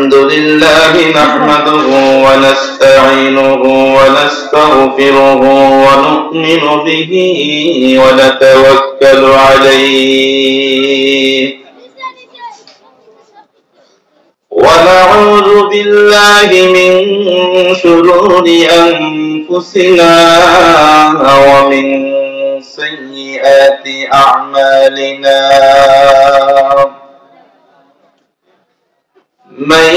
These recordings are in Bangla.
الحمد لله نحمده ونستعينه ونستغفره ونؤمن به ونتوكل عليه ونعوذ بالله من شرور أنفسنا ومن سيئات أعمالنا من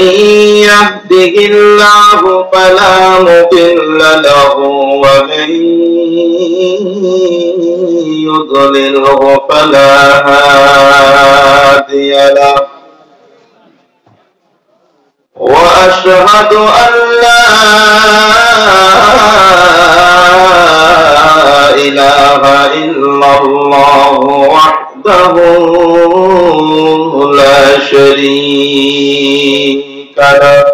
يهده الله فلا مضل له ومن يضلله فلا هادي له وأشهد أن لا إله إلا الله وحده لا شريك له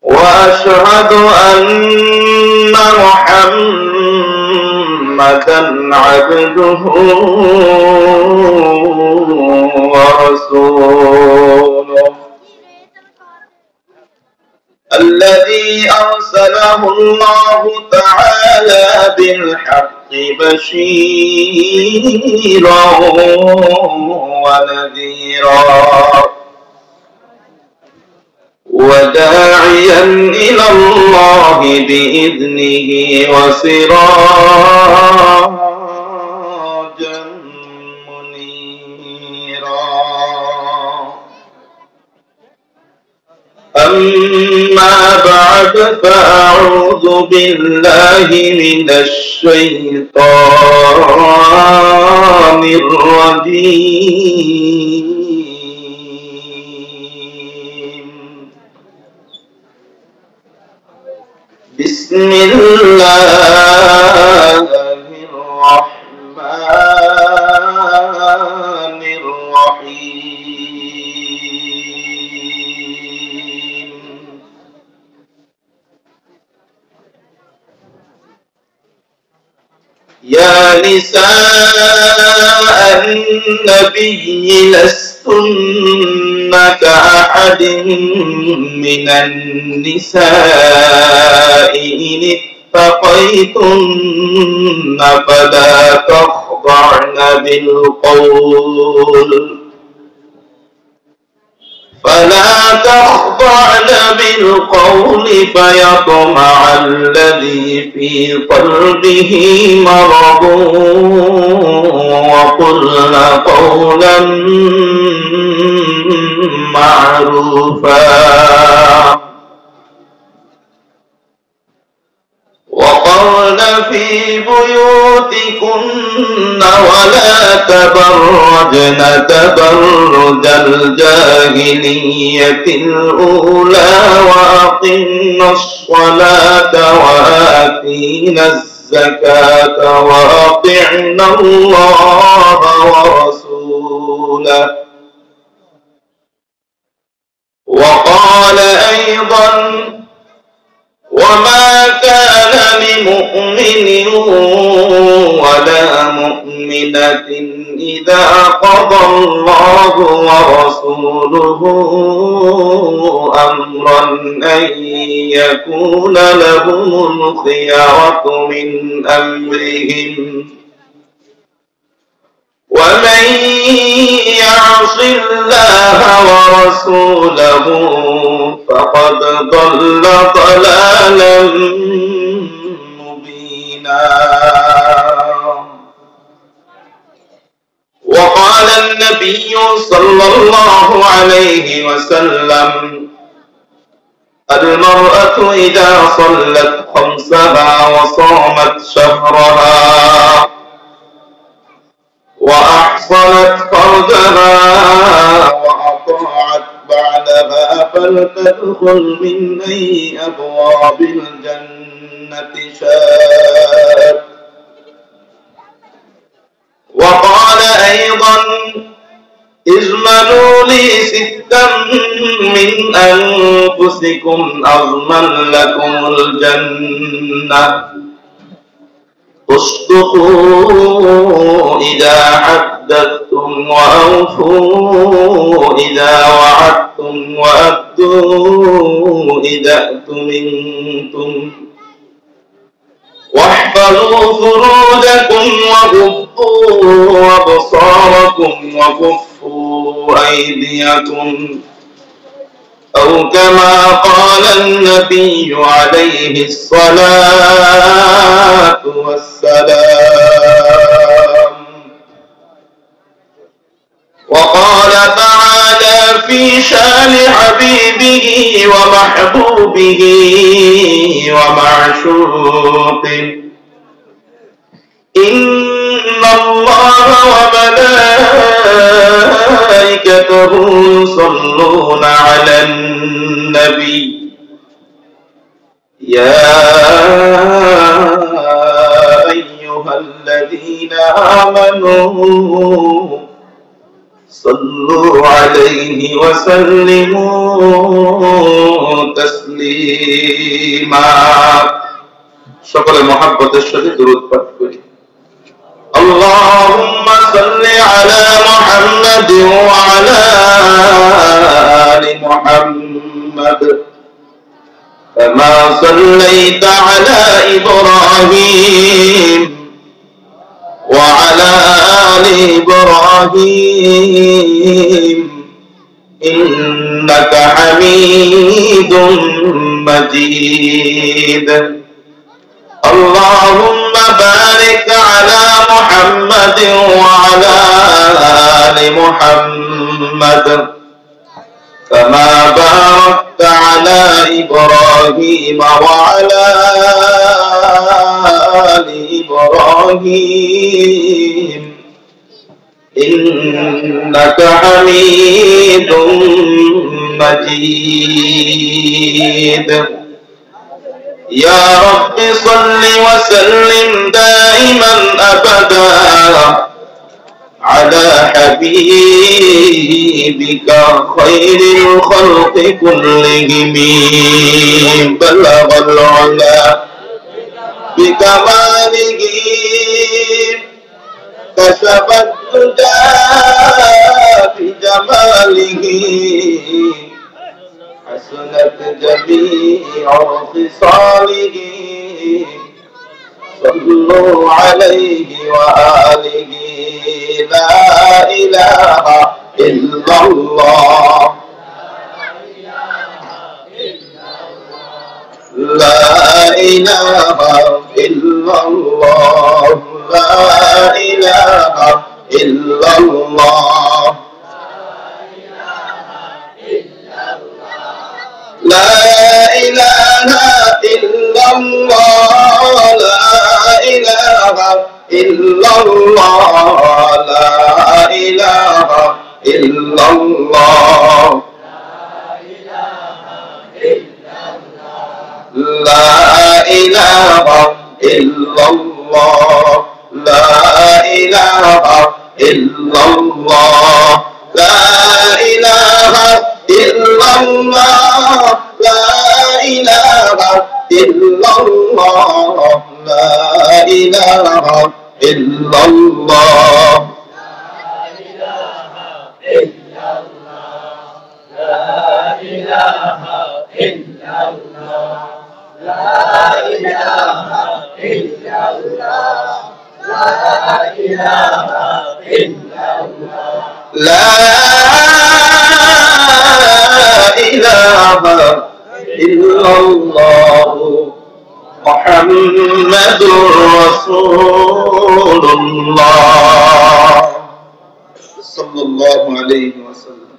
وأشهد أن محمدا عبده ورسوله الذي أرسله الله تعالى بالحق بشيرا ونذيرا وداعيا إلى الله بإذنه وسراجا منيرا أما بعد فأعوذ بالله من الشيطان الرجيم بسم الله الرحمن الرحيم يا نساء النبي لستن كأحد من النساء إن اتقيتن فلا تخضعن بالقول فيطمع الذي في قلبه مرض وقلن قولا معروفا وقرن في بيوتكن ولا تبرجن تبرج الجاهلية الأولى وأقمنا الصلاة وآتينا الزكاة وأطعنا الله ورسوله وقال أيضا وما كان لمؤمن ولا مؤمنة إذا قضى الله ورسوله أمرا أن يكون لهم الخيرة من أمرهم ومن يعص الله ورسوله فقد ضل ضلالا مبينا وقال النبي صلى الله عليه وسلم المرأة إذا صلت خمسها وصامت شهرها وأحصنت فرجها وأطاعت بعدها فلتدخل من أي أبواب الجنة شاءت وقال أيضا اضمنوا لي ستا من أنفسكم أضمن لكم الجنة اصدقوا إذا حدثتم وأوفوا إذا وعدتم عاهدتم وأدوا إذا اؤتمنتم واحفظوا فروجكم وغضوا أبصاركم وكفوا أيديكم أو كما قال النبي عليه الصلاة والسلام. وقال تعالى في شان حبيبه ومحبوبه ومعشوقه: إن الله وملائكته يصلون على النبي يا أيها الذين آمنوا صلوا عليه وسلموا تسليما. সকলে মহব্বতের সাথে দুরূদ পাঠ করি। اللهم صل على محمد وعلى آل محمد كما صليت على إبراهيم وعلى آل إبراهيم إنك حميد مجيد. اللهم بارك على محمد وعلى آل محمد كما باركت على إبراهيم وعلى آل إبراهيم إنك حميد مجيد. يا رب صل وسلم دائما أبدا على حبيبك خير الخلق كلهم بلغ العلا بكماله كشف الدجى بجماله حسنت جميع خصاله صلوا عليه وآله لا إله إلا الله لا إله إلا الله لا إله إلا الله لا إله إلا الله لا إله إلا الله لا إله إلا الله لا إله إلا الله لا إله إلا الله لا إله إلا الله لا إله إلا الله لا إله إلا الله لا إله إلا الله محمد رسول الله صلى الله عليه وسلم.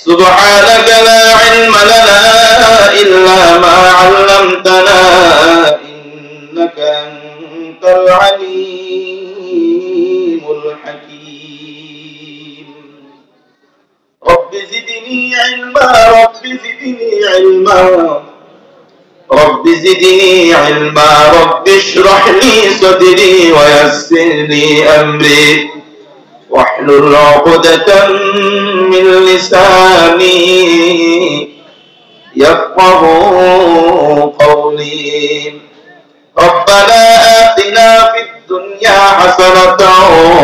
سبحانك لا علم لنا إلا ما علمتنا إنك أنت العليم الحكيم. رب زدني علما رب زدني علما رب زدني علما رب اشرح لي صدري ويسر لي أمري واحلل عقدة من لساني يفقه قولي. ربنا آتنا في الدنيا حسنة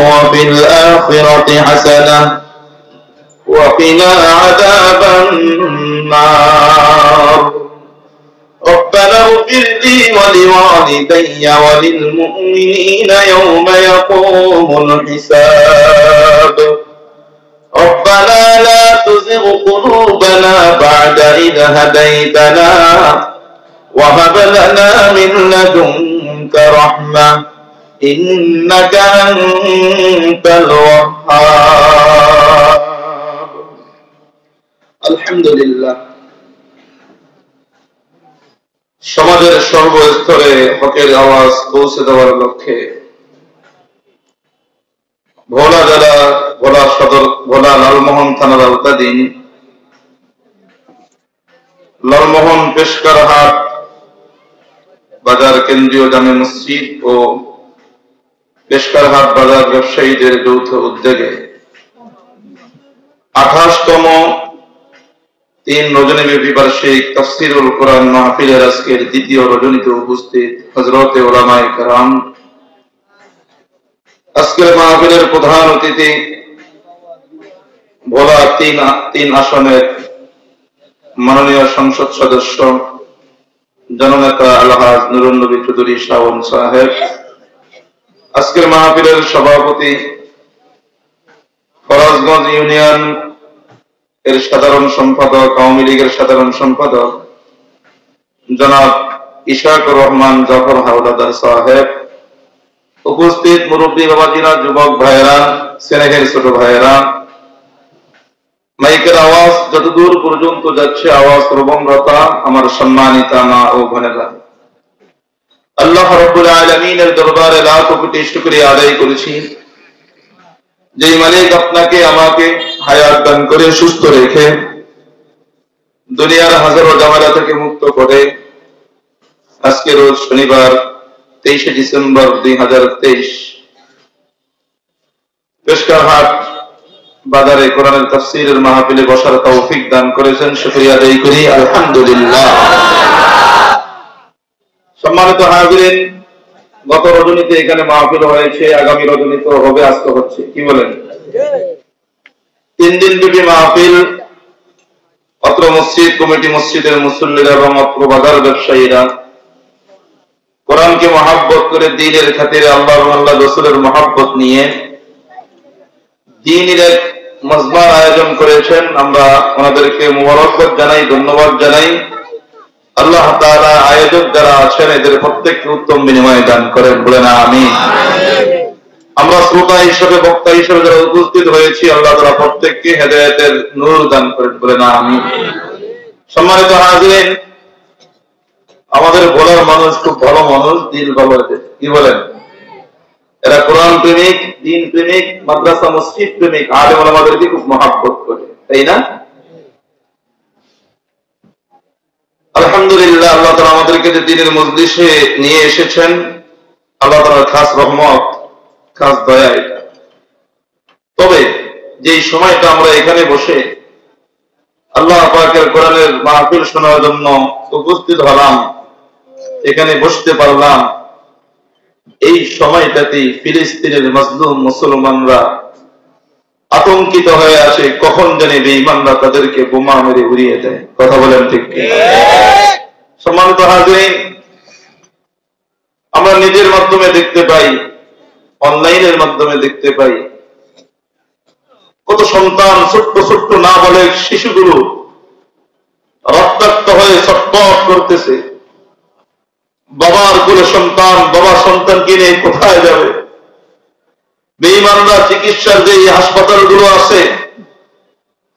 وفي الآخرة حسنة وقنا عذاب النار ربنا اغفر لي ولوالدي وللمؤمنين يوم يقوم الحساب ربنا لا تزغ قلوبنا بعد إذ هديتنا وهب لنا من لدنك رحمة إنك أنت الوهاب الحمد لله সমাজের সর্বস্তরে হকের আওয়াজ পৌঁছে দেওয়ার লক্ষ্যে ভোলা জেলা ভোলা সদর ভোলা লালমোহন থানার আওতাধীন লালমোহন পেশকার হাট বাজার কেন্দ্রীয় জামে মসজিদ ও পেশকার হাট বাজার ব্যবসায়ীদের যৌথ উদ্যোগে 28তম 3 রজনীব্যাপী বার্ষিক তাফসীরুল কোরআন মাহফিলের আজকের দ্বিতীয় রজনীতে উপস্থিত হযরতে উলামায়ে কেরাম, আজকের মাহফিলের প্রধান অতিথি ভোলা 3 আসনের মাননীয় সংসদ সদস্য জননেতা আলহাজ নুরুন নবী চৌধুরী শাওন সাহেব, আজকের মাহফিলের সভাপতি ফরাজগঞ্জ ইউনিয়ন এর সাধারণ সম্পাদক আওয়ামী লীগের সাধারণ সম্পাদক জনাব ইশাকুর রহমান জাফর হাওলাদার সাহেব, উপস্থিত মুরব্বী বাবাজিরা, যুবক ভাইয়েরা, স্নেহের ছোট ভাইয়েরা, মাইকের আওয়াজ যতদূর পর্যন্ত যাচ্ছে আওয়াজ প্রবণতা আমার সম্মানিতা মা ও বোনেরা, আল্লাহ রাব্বুল আলামিনের দরবারে লাখ কোটি শুকরিয়া আদায় করেছি যে মালিক আপনাকে আমাকে হায়াত দান করে সুস্থ রেখে দুনিয়ার হাজারো ঝামেলা থেকে মুক্ত করে আজকে রোজ শনিবার 23 ডিসেম্বর 2023 পেশকার হাট বাজারে কোরআনের তাফসীরের মাহফিলে বসার তৌফিক দান করেছেন, শুকরিয়া আদায় করি আলহামদুলিল্লাহ। সম্মানিত হাজিরিন, গত রজনীতে এখানে মাহফিল হয়েছে, আগামী রজনীতে হবে, আজকে হচ্ছে, কি বলেন? 3 দিন ব্যাপী মাহফিল। অত্র মসজিদ কমিটি, মসজিদের মুসল্লিরা এবং অত্র বাজার ব্যবসায়ীরা কোরআনকে মহাব্বত করে দ্বীনের খাতিরে আল্লাহ এবং আল্লাহ রাসূলের মহাব্বত নিয়ে দ্বীনের এক মজমার আয়োজন করেছেন। আমরা ওনাদেরকে মুবারকবাদ জানাই, ধন্যবাদ জানাই। আল্লাহ তাআলা আয়োজক যারা আছেন এদের প্রত্যেককে উত্তম বিনিময় দান করেন, বলেন আমিন। আমরা শ্রোতা হিসেবে, বক্তা হিসেবে যারা উপস্থিত হয়েছি, আল্লাহ তাআলা প্রত্যেককে হেদায়েতের নূর দান করেন, বলেন আমিন। সম্মানিত হাজিরিন, আমাদের ভোলার মানুষ খুব ভালো মানুষ, দিল ভালো, কি বলেন? এরা কোরআন প্রেমিক, দ্বীন প্রেমিক, মাদ্রাসা মসজিদ প্রেমিক, আলেম ওলামাদেরকে খুব মহব্বত করে, তাই না? আলহামদুলিল্লাহ, আল্লাহ তাআলা আমাদেরকে যে দ্বীনের মজলিসে নিয়ে এসেছেন, আল্লাহ তাআলার খাস রহমত, খাস দয়া এটা। তবে যেই সময়টা আমরা এখানে বসে আল্লাহ পাকের কোরআনের মাহফিল শোনার জন্য উপস্থিত হলাম, এখানে বসতে পারলাম, এই সময়টাতেই ফিলিস্তিনের মাজলুম মুসলমানরা আতঙ্কিত হয়ে আসে, কখন জানি বেঈমানরা তাদেরকে বোমা মেরে উড়িয়ে দেয়। কথা বলেন ঠিক কি? সম্মানিত হাজিরিন, আমরা নিজের মাধ্যমে দেখতে পাই, অনলাইনের মাধ্যমে দেখতে পাই, কত সন্তান, ছোট্ট ছোট্ট না বলে শিশুগুলো রক্তাক্ত হয়ে ছটফট করতেছে। বাবার কোলে সন্তান, বাবা সন্তানকে নিয়ে কোথায় যাবে? বেঈমানরা চিকিৎসার যে হাসপাতালগুলো আছে,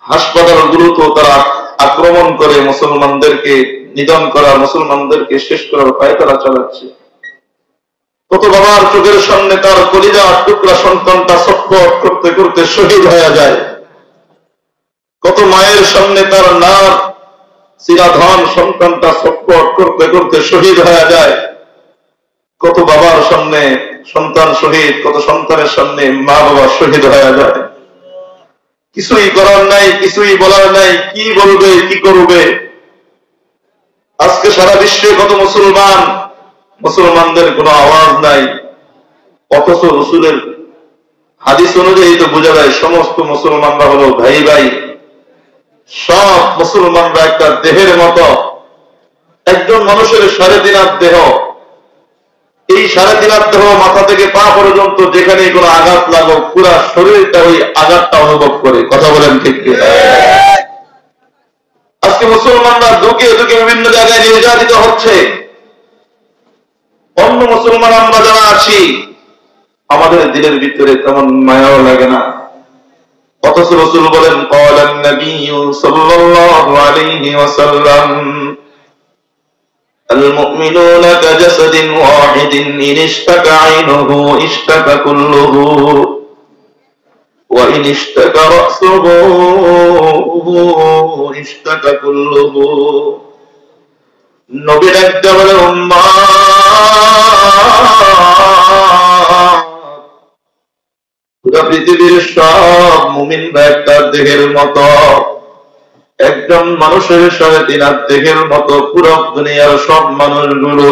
হাসপাতালগুলো তো তারা আক্রমণ করে মুসলমানদেরকে নিধন করা, মুসলমানদেরকে শেষ করার পায়তারা চালাচ্ছে। কত বাবার চোখের সামনে তার কলিজার টুকরা সন্তানটা ছটফট করতে করতে শহীদ হয়ে যায়। কত মায়ের সামনে তার নার চিরাধন সন্তানটা ছটফট করতে করতে শহীদ হয়ে যায়। কত বাবার সামনে সন্তান শহীদ, কত সন্তানের সামনে মা বাবা শহীদ হয়ে যায়। কিছুই করার নাই, কিছুই বলার নাই, কি বলবে, কি করবে? আজকে সারা বিশ্বে কত মুসলমান, মুসলমানদের কোনো আওয়াজ নাই, অথচ রাসূলের হাদিস অনুযায়ী তো বোঝা যায় সমস্ত মুসলমানরা হলো ভাই ভাই, মুসলমানরা একটা দেহের মতো, একজন মানুষের 3.5 হাত দেহ, এই 3.5 হাত দেহ মাথা থেকে পা পর্যন্ত যেখানে কোনো আঘাত লাগুক পুরা শরীরটা ওই আঘাতটা অনুভব করে। কথা বলেন ঠিক কিনা? আজকে মুসলমানরা দুঃখে দুঃখে বিভিন্ন জায়গায় নির্যাতিত হচ্ছে। অন্য মুসলমান আমরা যারা আছি আমাদের দিলের ভিতরে তেমন মায়াও লাগে না, অথচ রাসূল বলেন ক্বালান নবী সাল্লাল্লাহু আলাইহি ওয়াসাল্লাম আল মুমিনুনা কাজাসাদিন ওয়াহিদিন ইন ইশতাকা আইনুহু ইশতাকা কুল্লুহু ওয়া ইন ইশতাকা রাসুহু ইশতাকা কুল্লুহু। নবী ডাকতে বলে উম্মাত, পুরো পৃথিবীর সব মুমিনরা একটা দেহের মতো, একজন মানুষের 3.5 হাত দেহের মতো পুরো দুনিয়ার সব মানুষগুলো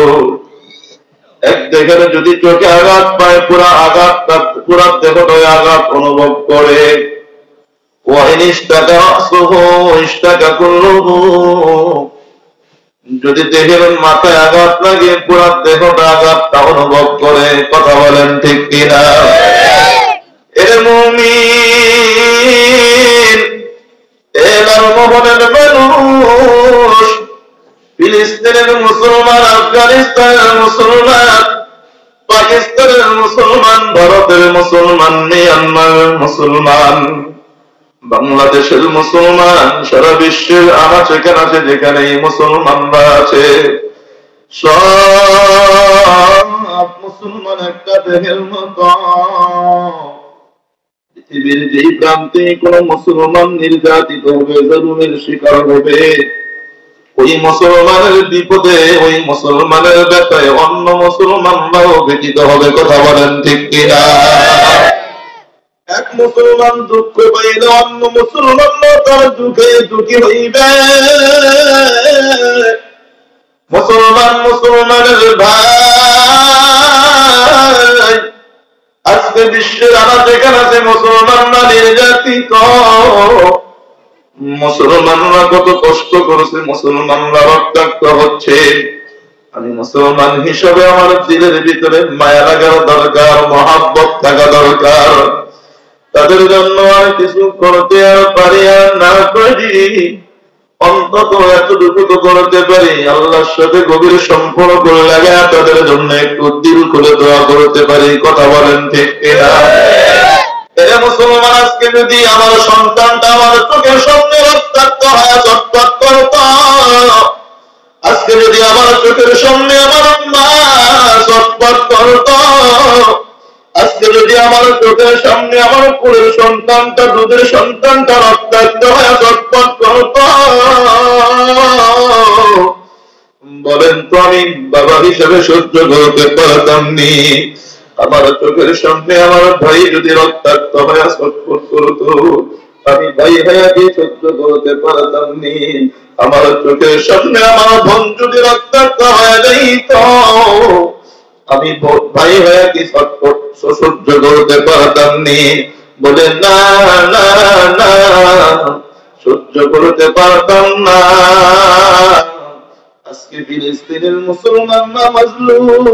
এক দেহের যদি চোখে আঘাত পায় পুরা আঘাতটা পুরা দেহটাই আঘাত অনুভব করে। যদি দেহের মাথায় আঘাত লাগে পুরা দেহটা আঘাতটা অনুভব করে। কথা বলেন ঠিক কিনা? এর মুমিন এলার মোহনের মানুষ, ফিলিস্তিনের মুসলমান, আফগানিস্তানের মুসলমান, পাকিস্তানের মুসলমান, ভারতের মুসলমান, মিয়ানমারের মুসলমান, বাংলাদেশের মুসলমান, সারা বিশ্বের আনাচে কানাচে যেখানে মুসলমানরা আছে সব মুসলমান একটা দেহের মতো। পৃথিবীর যেই প্রান্তে কোন মুসলমান নির্যাতিত হবে, জুলুমের শিকার হবে, ওই মুসলমানের বিপদে, ওই মুসলমানের ব্যথায় অন্য মুসলমানরাও ব্যথিত হবে। কথা বলেন ঠিক কিনা? এক মুসলমান দুঃখ পাইলে অন্য মুসলমানরা তার দুঃখে দুঃখী হইবে। মুসলমান মুসলমানের ভাই, আজকে বিশ্বের আনাচে কানাচে মুসলমানরা নির্যাতিত, মুসলমানরা কত কষ্ট করেছে, মুসলমানরা রক্তাক্ত হচ্ছে। আমি মুসলমান হিসাবে আমার দিলের ভিতরে মায়া লাগার দরকার, মহাব্বত থাকা দরকার। তাদের জন্য আর কিছু করতে আর পারি আর না পারি, অন্তত এতটুকু তো করতে পারি, আল্লাহর সাথে গভীর সম্পর্ক লাগা তাদের জন্য একটু দিল খুলে দোয়া করতে পারি। কথা বলেন ঠিক কিনা? এরা মুসলমান, আজকে যদি আমার সন্তানটা আমার চোখের সামনে রক্তাক্ত হয় চটপট করত, আজকে যদি আমার চোখের সামনে আমার মা চটপট করত, আজকে যদি আমার চোখের সামনে আমার কোলের সন্তানটা, দুধের সন্তানটা রক্তাক্ত হয় চটপট করত, বলেন তো আমি বাবা হিসেবে সহ্য করতে পারতাম নি? আমার চোখের সামনে আমার ভাই যদি রক্তাক্ত হয়ে ছটফট করতো, আমি ভাই ভাইয়াকে সহ্য করতে পারতাম নি? আমার চোখের সামনে আমার বোন যদি রক্তাক্ত হয়ে যাইত, আমি ভাই ভাইয়াকে ছটফট সহ্য করতে পারতাম নি? বলে না না না, সহ্য করতে পারতাম না। আজকে ফিলিস্তিনের মুসলমানরা মাজলুম,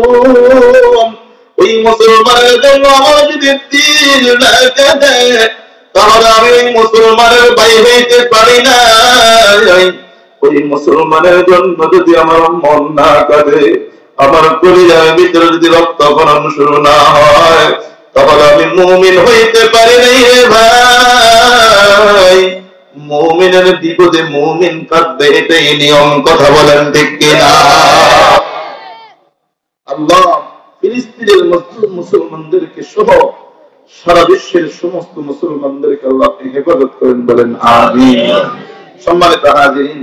ওই মুসলমানের জন্য আমার যদি দিল না কাঁদে তাহলে আমি ওই মুসলমানের ভাই হইতে পারি না। ওই মুসলমানের জন্য যদি আমার মন না কাঁদে, আমার কলিজার ভিতরে যদি রক্তক্ষরণ শুরু না হয়, তাহলে আমি মুমিন হইতে পারি নাই রে ভাই। মুমিনের বিপদে মুমিন কাঁদবে, এটাই নিয়ম। কথা বলেন ঠিক কিনা? আল্লাহ ফিলিস্তিনের মুসলমানদেরকে সহ সারা বিশ্বের সমস্ত মুসলমানদেরকে আল্লাহ আপনি হেফাজত করেন, বলেন আমিন। সম্মানিত হাজিরিন,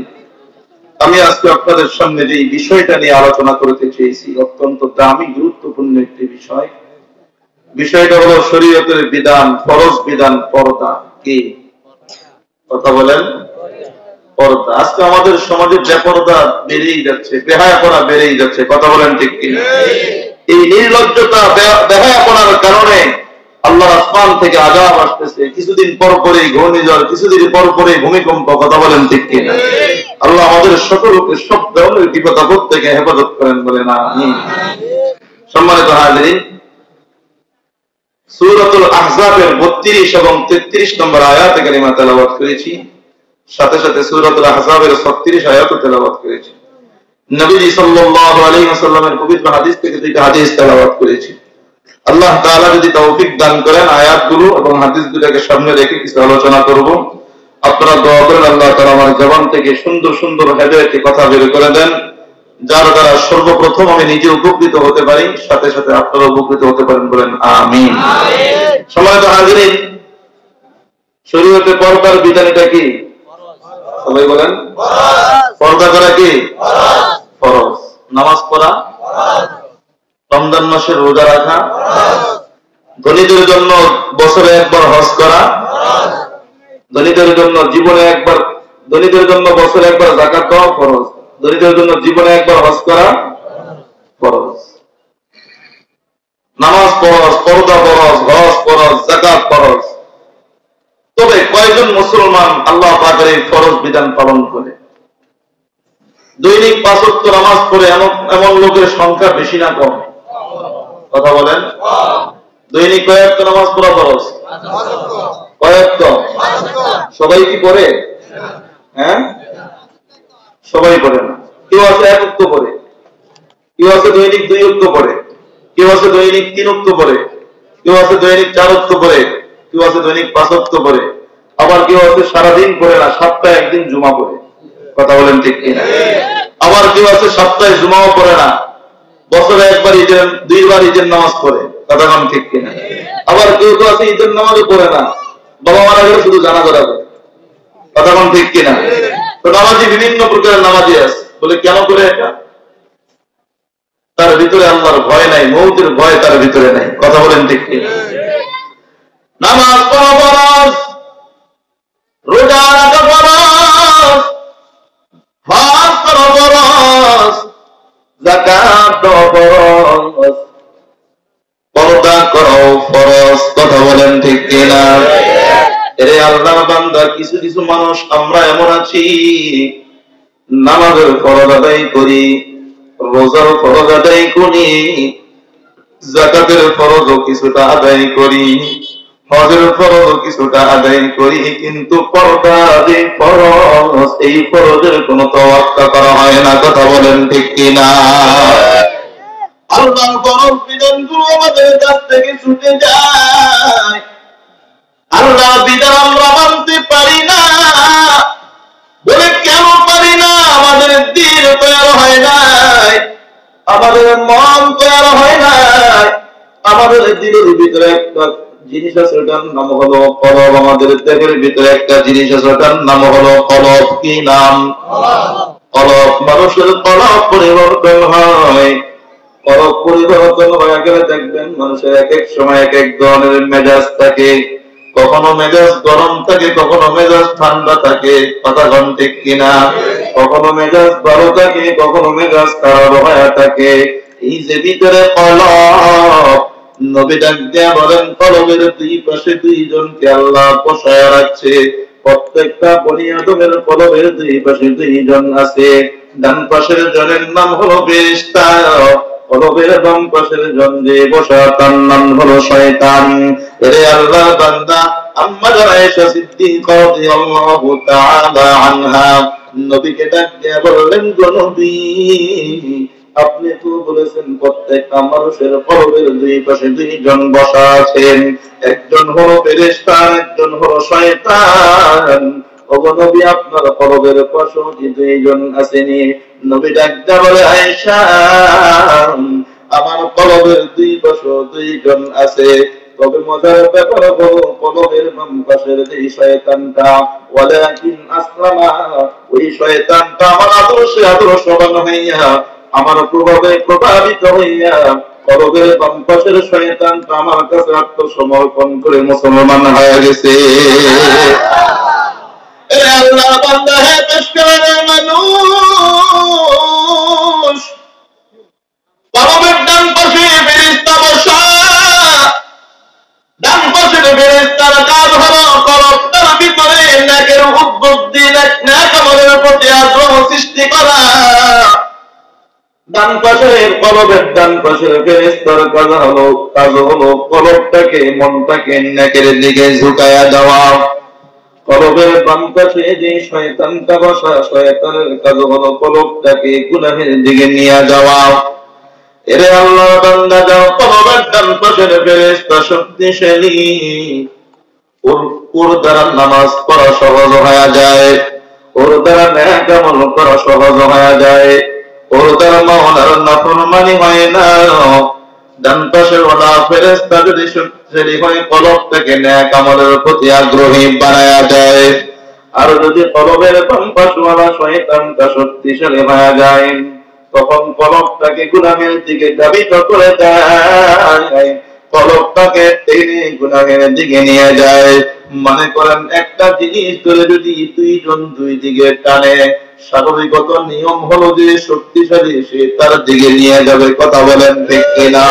আমি আজকে আপনাদের সামনে যে বিষয়টা নিয়ে আলোচনা করতে চেয়েছি অত্যন্ত দামি গুরুত্বপূর্ণ একটি বিষয়। বিষয়টা হলো শরীয়তের বিধান, ফরজ বিধান, পর্দা। কি কথা বলেন? পর্দা। আজকে আমাদের সমাজে বেপর্দা বেড়েই যাচ্ছে, বেহায়াপনা বেড়েই যাচ্ছে। কথা বলেন ঠিক কিনা? এই নির্লজ্জতা বেহায়াপনার কারণে আল্লাহর আসমান থেকে আযাব আসতেছে, কিছুদিন পর পরে ঘূর্ণিঝড়, কিছুদিন পর পরে ভূমিকম্প। কথা বলেন ঠিক কিনা? আল্লাহ আমাদের সকলকে সব ধরনের বিপদ আপদ থেকে হেফাজত করেন, বলেন আমিন। সম্মানিত হাজিরিন, সূরাতুল আহজাবের 32 এবং 33 নম্বর আয়াতে কারিমা তেলাওয়াত করেছি, সাথে সাথে সূরাতুল আহজাবের 36 আয়াতও তেলাওয়াত করেছি। নবীজি সাল্লাল্লাহু আলাইহি ওয়াসাল্লামের পবিত্র হাদিস থেকে দুইটা হাদিস তেলাওয়াত করেছি। আল্লাহ তাআলা যদি তৌফিক দান করেন, আয়াতগুলো এবং হাদিসগুলোকে সামনে রেখে কিছু আলোচনা করব। আপনারা দোয়া করেন আল্লাহ তাআলা আমার জবান থেকে সুন্দর সুন্দর হেদায়েতি কথা বের করে দেন, যার দ্বারা সর্বপ্রথম আমি নিজে উপকৃত হতে পারি, সাথে সাথে আপনারা উপকৃত হতে পারেন, বলেন আমিন। সম্মানিত হাজিরিন, শরীয়তে পর্দার বিধানটা কি? সবাই বলেন। পর্দা করা কি? ফরজ। নামাজ পড়া ফরজ। রমজান মাসে রোজা রাখা ফরজ। ধনীদের জন্য বছরে একবার হজ করা ফরজ। ধনীদের জন্য জীবনে একবার, ধনীদের জন্য বছরে একবার যাকাত দেওয়া ফরজ। ধনীদের জন্য জীবনে একবার হজ করা ফরজ। নামাজ ফরজ, পর্দা ফরজ, হজ ফরজ, যাকাত ফরজ। তবে কয়জন মুসলমান আল্লাহ পাকের এই ফরজ বিধান পালন করে? দৈনিক 5 ওয়াক্ত নামাজ পড়ে এমন লোকের সংখ্যা বেশি না কম? কথা বলেন। দৈনিক কয় ওয়াক্ত নামাজ পড়া ফরজ? কয় ওয়াক্ত? সবাই কি পড়ে? হ্যাঁ, সবাই পড়ে না। কেউ আছে 1 ওয়াক্ত পড়ে, কেউ আছে দৈনিক 2 ওয়াক্ত পড়ে, কেউ আছে দৈনিক 3 ওয়াক্ত পড়ে, কেউ আছে দৈনিক 4 ওয়াক্ত পড়ে, কেউ আছে দৈনিক 5 ওয়াক্ত পড়ে, আবার কেউ আছে সারাদিন পড়ে না, সপ্তাহে একদিন জুমা পড়ে। কথা বলেন ঠিক কিনা? আবার কেউ আছে সপ্তাহে জুমাও পড়ে না, বছরে একবার ঈদের, 2 বার ঈদের নামাজ পড়ে। কথা বলেন ঠিক কিনা? আবার কেউ তো আছে ঈদের নামাজও পড়ে না, বাবা মারা গেলে শুধু জানাজা পড়ে। কথা বলেন ঠিক কিনা? তো নামাজি বিভিন্ন প্রকারের নামাজি আছে, বলে কেন করে এটা? তার ভিতরে আল্লাহর ভয় নাই, মৌতের ভয় তার ভিতরে নাই। কথা বলেন ঠিক কিনা? নামাজ পড়া ফরজ, রোজা রাখা ফরজ, হজ করা ফরজ, যাকাত দেওয়া ফরজ, পর্দা করাও ফরজ। কথা বলেন ঠিক কিনা? এরে আল্লাহর বান্দা, কিছু কিছু মানুষ আমরা এমন আছি, নামাজের ফরজ আদায় করি, রোজার ফরজ আদায় করি, যাকাতের ফরজও কিছুটা আদায় করি, হজের ফরজও কিছুটা আদায় করি, কিন্তু পর্দা যে ফরজ, এই ফরজের কোনো তোয়াক্কা করা হয় না। কথা বলেন ঠিক কিনা? আল্লাহর ফরজ বিধানগুলো আমাদের কাছ থেকে ছুটে যায়, আল্লাহর বিধান আমরা মানতে পারি না। বলে কেন পারি না? আমাদের দিল তৈরি হয় নাই, আমাদের মন তৈরি হয় নাই, আমাদের দিলের ভিতরে একটা জিনিস আছে, ওটার নাম হলো কলব। আমাদের দেহের ভিতরে একটা জিনিস আছে, ওটার নাম হলো কলব। কি নাম? কলব। মানুষের কলব পরিবর্তন হয়, কলব পরিবর্তন হয়ে গেলে দেখবেন মানুষের এক এক সময় এক এক ধরনের মেজাজ থাকে। কখনো মেজাজ গরম থাকে, কখনো মেজাজ ঠান্ডা থাকে। কথা বলেন ঠিক কিনা? কখনো মেজাজ ভালো থাকে, কখনো মেজাজ খারাপ হয়ে থাকে। এই যে ভিতরে কলব, নবী ডাক দিয়া বলেন, কলবের 2 পাশে 2 জনকে আল্লাহ বসায় রাখছে। প্রত্যেকটা বনি আদমের কলবের 2 পাশে 2 জন আছে। ডান পাশের জনের নাম হলো ফেরেশতা, কলবের বাম পাশের জন যে বসা, তার নাম হলো শয়তান। এরে আল্লাহর বান্দা, আম্মা আয়েশা সিদ্দিকা রাদিয়াল্লাহু তাআলা আনহা নবীকে ডাক দিয়া বললেন, গো নবী, আপনি তো বলেছেন প্রত্যেকটা মানুষের কলবের 2 পাশে 2 জন বসা আছেন, একজন হলো ফেরেশতা, একজন হলো শয়তান। ওগো নবী, আপনার কলবের পাশে 2 জন আছেনি? নবী ডাক দিয়া বলে, আয়েশা, আমার কলবের 2 পাশে 2 জন আছে, তবে মজার ব্যাপার হলো কলবের বাম পাশের যে শয়তানটা, ওয়ালাকিন আসলামা, ওই শয়তানটা আমার আদর্শবান হইয়া, আমার প্রভাবে প্রভাবিত হইয়া কলবের বাম পাশের শয়তানটা আমার কাছে আত্মসমর্পণ করে মুসলমান হয়ে গেছে। আল্লাহ বান্দা, হে পেশকারের মানুষ, কলবের ডান পাশে ফেরেশতা বসা, ডান নেক আমলের প্রতি আগ্রহ সৃষ্টি করা। ডান পাশের কলবের ডান পাশের ফেরেশতার কাজ হলো কলবটাকে মনটাকে নেকের দিকে ঝুঁকায়া দেওয়া। কলবের বাম পাশে যে শয়তানটা বসা, শয়তানের কাজ হলো কলবটাকে গুনাহের দিকে নিয়ে যাওয়া। এরে আল্লাহ বান্দা যাও, কলবের ডান পাশের ফেরেশতা শক্তিশালী, ওর দ্বারা নামাজ পড়া সহজ হয়ে যায়, ওর দ্বারা নেক আমল করা সহজ হয়ে যায়, ওর দ্বারা মাওলার নাফরমানি হয় না। ডান পাশের ওলা ফেরেশতা যদি শক্তিশালী হয়, কলবটাকে নেক আমলের প্রতি আগ্রহী বানায়া দেয়। আর যদি কলবের বাম পাশওয়ালা শয়তানটা শক্তিশালী হয়ে যায়, তখন কলবটাকে গুনাহের দিকে ধাবিত করে দেয়, কলবটাকে টেনে গুনাহের দিকে নিয়ে যায়। মনে করেন একটা জিনিস ধরে যদি দুইজন দুই দিকে টানে, স্বাভাবিকত নিয়ম হলো যে শক্তিশালী সে তার দিকে নিয়ে যাবে। কথা বলেন ঠিক কিনা?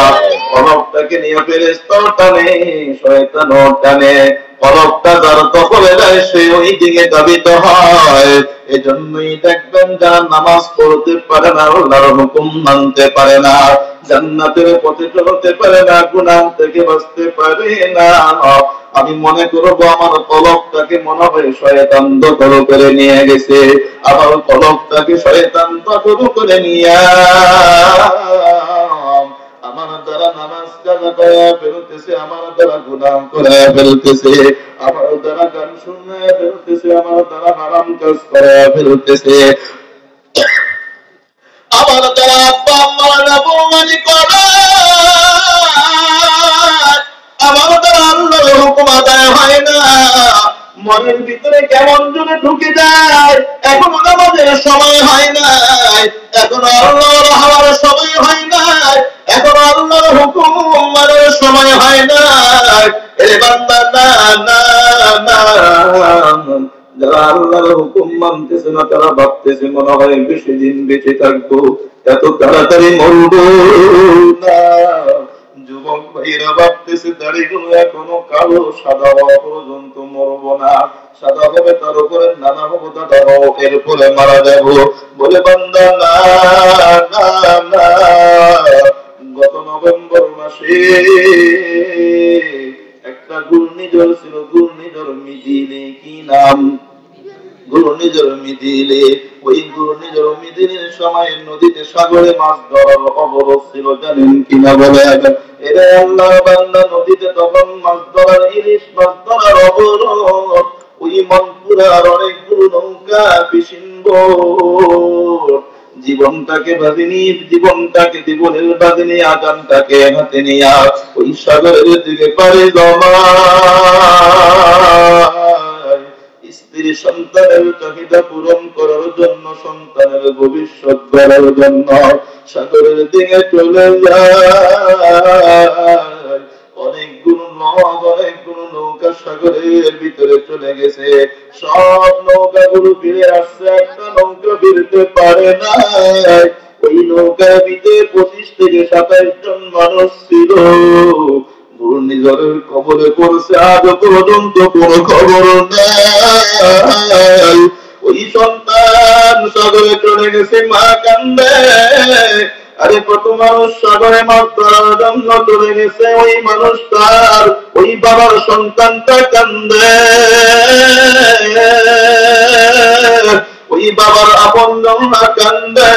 কলবটাকে নিয়ে ফেরেশতাও টানে, শয়তানও টানে, কলবটা যার দখলে যায় সে ওই দিকে ধাবিত হয়। এজন্যই দেখবেন যারা নামাজ পড়তে পারে না, আল্লাহর হুকুম মানতে পারে না, জান্নাতের পথে চলতে পারে না, গুনাহ থেকে বাঁচতে পারে না, আমি মনে করবো আমার কলবটাকে মনে হয় শয়তান দখল করে নিয়ে গেছে, আমার কলবটাকে শয়তান দখল করে নিয়ে আমার দ্বারা নামাজ কাজা করে ফেলতেছে, আমার দ্বারা গুনাহ করে ফেলতেছে, আমার দ্বারা গান শুনে ফেলতেছে, আমার দ্বারা হারাম কাজ করে ফেলতেছে, আমার দ্বারা আব্বা আম্মার নাফরমানি করে, আমার দ্বারা আল্লাহর হুকুম আদায় হয় না। মনের ভিতরে কেমন জন্য ঢুকে যায়, এখন নামাজের সময় হয় নাই, এখন আল্লাহর হওয়ার সময় হয় নাই, এখন আল্লাহর হুকুম মানার সময় হয় নাই। এ বান্দা না না না, যারা আল্লাহর হুকুম মানতেছে না তারা ভাবতেছে মনে হয় বেশি দিন বেঁচে থাকবো, এত তাড়াতাড়ি মরবো না। যুবক ভাইরা ভাবতেছে দাড়িগুলো এখনো কালো, সাদা হওয়া পর্যন্ত মরবো না, সাদা হবে তার উপরে নানা হবো, দাদা হবো, এরপরে মারা যাবো। বলে বান্দা না না না, গত নভেম্বর মাসে একটা ঘূর্ণিঝড় ছিল, ঘূর্ণিঝড় মিদিলে, কি নাম? ঘূর্ণিঝড় মিদিলে। ওই ঘূর্ণিঝড় মিদিলের সময় নদীতে সাগরে মাছ ধরার অবরোধ ছিল, জানেন কিনা? বলে এরা আল্লাহ বান্দা, নদীতে তখন মাছ ধরার, ইলিশ মাছ ধরার অবরোধ। ওই মনপুরার অনেকগুলো নৌকা, ফিশিং বোট, জীবনটাকে বাজিনি, জীবনটাকে জীবনের বাজিনি, আগানটাকে হাতে নিয়ে ওই সাগরের দিকে পারে জমা, স্ত্রী সন্তানের চাহিদা পূরণ করার জন্য, সন্তানের ভবিষ্যৎ গড়ার জন্য সাগরের দিকে চলে যায়। অনেকগুলো নৌকা সাগরের ভিতরে চলে গেছে, সব নৌকাগুলো ফিরে আসছে, একটা নৌকা ফিরতে পারে না। ওই নৌকার ভিতরে 25 থেকে 27 জন মানুষ ছিল। ঘূর্ণিঝড়ের কবলে পড়ছে, আজ পর্যন্ত কোন খবর নাই। ওই সন্তান সাগরে চলে গেছে, মা কান্দে, আরে কত মানুষ সাগরে মাছ ধরার জন্য চলে গেছে, ওই মানুষটার, ওই বাবার সন্তানটা কান্দে, ওই বাবার আপনজনরা কান্দে,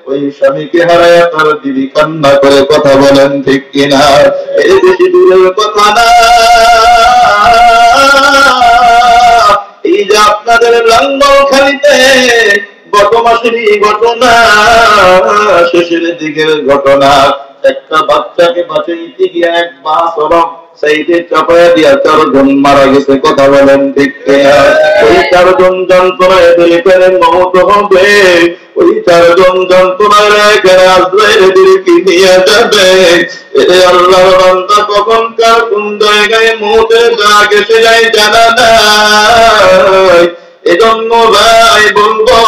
ওই স্বামীকে হারায় তার দিদি কান্না করে। কথা বলেন ঠিক কিনা? এই বেশি দূরের কথা না, এই যে আপনাদের লাঙ্গলখালিতে গত মাসেরই ঘটনা, শেষের দিকের ঘটনা, একটা বাচ্চাকে বাঁচাইতে গিয়ে এক বাস সাইডে চাপায়া দিয়া 4 জন মারা গেছে। কথা বলেন ঠিক কিনা? ওই 4 জন যন্ত্রণায় এখানে মৌত হবে, ওই 4 জন যন্ত্রণায় এখানে আজরাইলকে নিয়ে যাবে। এরে আল্লাহর বান্দা কখন কার কোন জায়গায় মৌতের ডাক এসে যায় জানা নাই। এজন্য ভাই বলবো,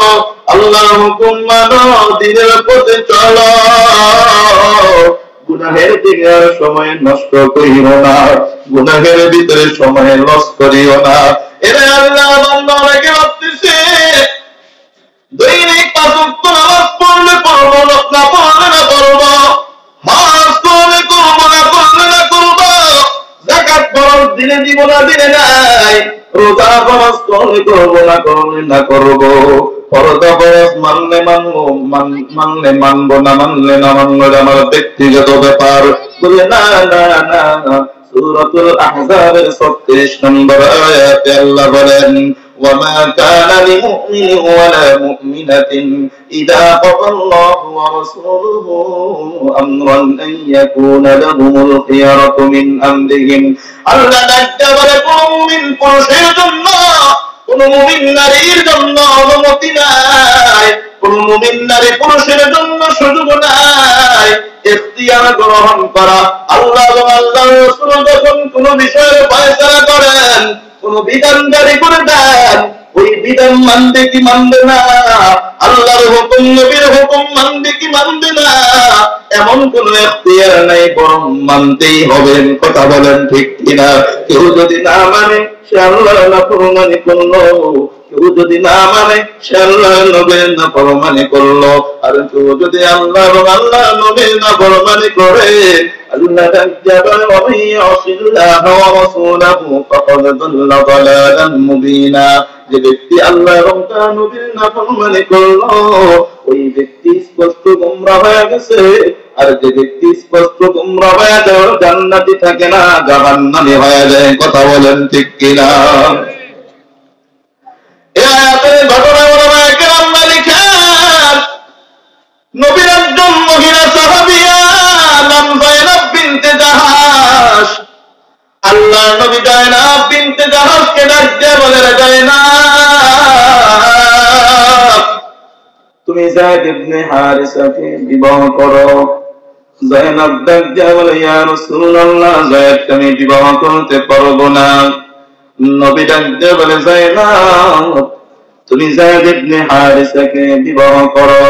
আল্লাহর হুকুম মানো, দিনের পথে চলো, গুনাহের দিকে আর সময় নষ্ট করিও না, গুনাহের ভিতরে সময় লস করিও না। এরা আল্লাহ বান্দা দিনে দিব না দিনে নাই, রোজা ফরজ করলে না করবো, ফরজ ফরজ মানলে মানবো, মানলে মানবো, না মানলে না মানবো, আমার ব্যক্তিগত ব্যাপার। বলে না না না না। সূরাতুল আহজাবের 36 নম্বর আয়াতে আল্লাহ বলেন, وما كان لمؤمن ولا مؤمنة إذا قضى الله ورسوله أمرا أن يكون لهم الخيرة من أمرهم। আল্লাহ ডাকতে বলে, কোন মুমিন পুরুষের জন্য, কোন মুমিন নারীর জন্য অনুমতি নাই, কোন মুমিন নারী পুরুষের জন্য সুযোগ নাই ইখতিয়ার গ্রহণ করা। আল্লাহ এবং আল্লাহর রাসূল যখন কোন বিষয়ের ফয়সালা করেন, কোন বিধান জারি করে দেন, ওই বিধান মানবে কি মানবে না, আল্লাহর হুকুম নবীর হুকুম মানবে কি মানবে না, এমন কোন ইখতিয়ার নাই, বরং মানতেই হবে। কথা বলেন ঠিক কিনা? কেউ যদি না মানে সে আল্লাহর নাফরমানি করলো, কেউ যদি না মানে সে আল্লাহর নবীর নাফরমানি করলো। আর কেউ যদি আল্লাহ এবং আল্লাহর নবীর নাফরমানি করে, আল্লাহ তাআলা ওয়া ইয়াসিল্লাহু ওয়া রাসূলুহু ফাকাদ দাল্লা দালালান মুবিনা। যে ব্যক্তি আল্লাহ এবং তার নবীর নাফরমানি করলো, ওই ব্যক্তি স্পষ্ট গোমরা হয়ে গেছে। আর যে ব্যক্তি স্পষ্ট গোমরা হয়ে যায়, জান্নাতি থাকে না, জাহান্নামী হয়ে যায়। কথা বলেন ঠিক কিনা? এই আয়াতের ঘটনা ওলামায়ে কেরাম লিখেন, নবীর একজন মহিলা সাহাবিয়া নাম যায়েনব বিনতে জাহাশ। আল্লাহর নবী যায়েনব বিনতে জাহাশকে ডাক দিয়ে বলে, যায়েনব, তুমি যায়েদ ইবনে হারিসাকে বিবাহ করো। যায়েনব ডাক দিয়ে বলে, ইয়া রাসূলুল্লাহ, যায়েদকে আমি বিবাহ করতে পারবো না। নবী ডাক দিয়ে বলে, যায়েনব, তুমি যায়েদ ইবনে হারিসাকে বিবাহ করো।